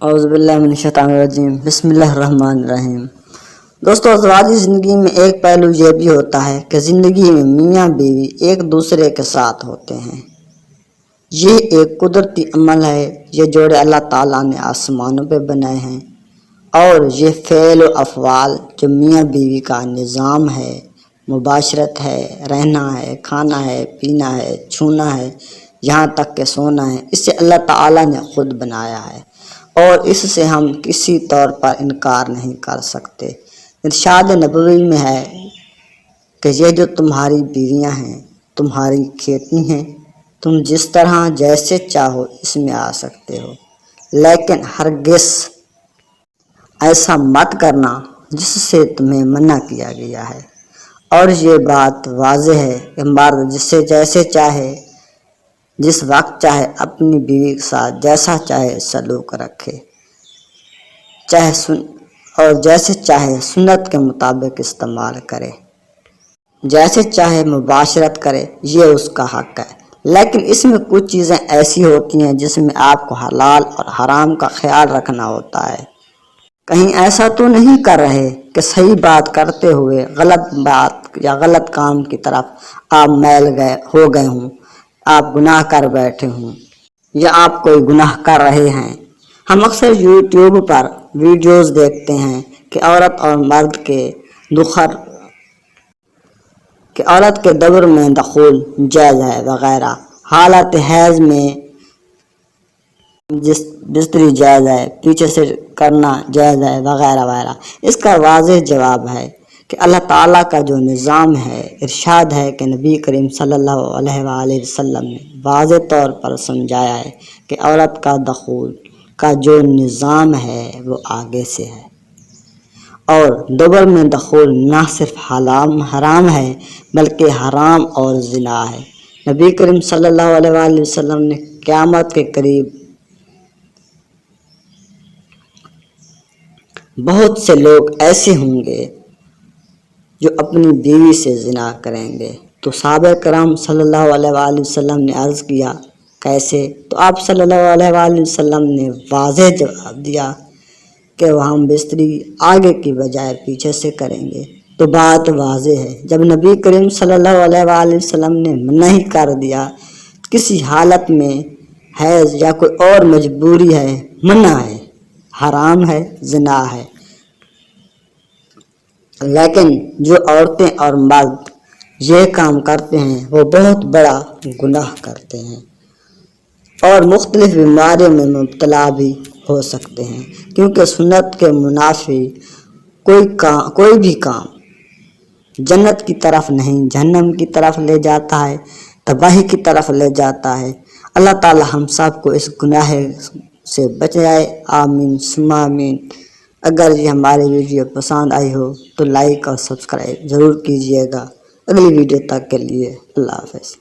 اعوذ باللہ من الشیطان الرجیم، بسم اللہ الرحمن الرحیم۔ دوستو، ازواجی زندگی میں ایک پہلو یہ بھی ہوتا ہے کہ زندگی میں میاں بیوی ایک دوسرے کے ساتھ ہوتے ہیں۔ یہ ایک قدرتی عمل ہے۔ یہ جوڑے اللہ تعالیٰ نے آسمانوں پہ بنائے ہیں، اور یہ فعل و افعال جو میاں بیوی کا نظام ہے، مباشرت ہے، رہنا ہے، کھانا ہے، پینا ہے، چھونا ہے، یہاں تک کہ سونا ہے، اسے اللہ تعالیٰ نے خود بنایا ہے، اور اس سے ہم کسی طور پر انکار نہیں کر سکتے۔ ارشاد نبوی میں ہے کہ یہ جو تمہاری بیویاں ہیں تمہاری کھیتی ہیں، تم جس طرح جیسے چاہو اس میں آ سکتے ہو، لیکن ہرگز ایسا مت کرنا جس سے تمہیں منع کیا گیا ہے۔ اور یہ بات واضح ہے کہ مرد جسے جیسے چاہے، جس وقت چاہے اپنی بیوی کے ساتھ جیسا چاہے سلوک رکھے، اور جیسے چاہے سنت کے مطابق استعمال کرے، جیسے چاہے مباشرت کرے، یہ اس کا حق ہے۔ لیکن اس میں کچھ چیزیں ایسی ہوتی ہیں جس میں آپ کو حلال اور حرام کا خیال رکھنا ہوتا ہے۔ کہیں ایسا تو نہیں کر رہے کہ صحیح بات کرتے ہوئے غلط بات یا غلط کام کی طرف آپ میل ہو گئے ہوں، آپ گناہ کر بیٹھے ہوں، یا آپ کوئی گناہ کر رہے ہیں۔ ہم اکثر یوٹیوب پر ویڈیوز دیکھتے ہیں کہ عورت اور مرد کے دبر میں دخول جائز ہے وغیرہ، حالت حیض میں بستری جائز ہے، پیچھے سے کرنا جائز ہے وغیرہ وغیرہ۔ اس کا واضح جواب ہے کہ اللہ تعالیٰ کا جو نظام ہے، ارشاد ہے کہ نبی کریم صلی اللہ علیہ وآلہ وسلم نے واضح طور پر سمجھایا ہے کہ عورت کا دخول کا جو نظام ہے وہ آگے سے ہے، اور دبر میں دخول نہ صرف حرام ہے بلکہ حرام اور زنا ہے۔ نبی کریم صلی اللہ علیہ وآلہ وسلم نے قیامت کے قریب بہت سے لوگ ایسے ہوں گے جو اپنی بیوی سے زنا کریں گے، تو صحابہ کرام صلی اللہ علیہ وآلہ وسلم نے عرض کیا کیسے؟ تو آپ صلی اللہ علیہ وآلہ وسلم نے واضح جواب دیا کہ ہم بستری آگے کی بجائے پیچھے سے کریں گے۔ تو بات واضح ہے، جب نبی کریم صلی اللہ علیہ وآلہ وسلم نے منع ہی کر دیا، کسی حالت میں حیض یا کوئی اور مجبوری ہے، منع ہے، حرام ہے، زنا ہے، لیکن جو عورتیں اور مرد یہ کام کرتے ہیں وہ بہت بڑا گناہ کرتے ہیں، اور مختلف بیماریوں میں مبتلا بھی ہو سکتے ہیں، کیونکہ سنت کے منافی کوئی بھی کام جنت کی طرف نہیں، جہنم کی طرف لے جاتا ہے، تباہی کی طرف لے جاتا ہے۔ اللہ تعالی ہم سب کو اس گناہ سے بچائے، آمین ثم آمین۔ اگر یہ ہماری ویڈیو پسند آئی ہو تو لائک اور سبسکرائب ضرور کیجیے گا۔ اگلی ویڈیو تک کے لیے اللہ حافظ۔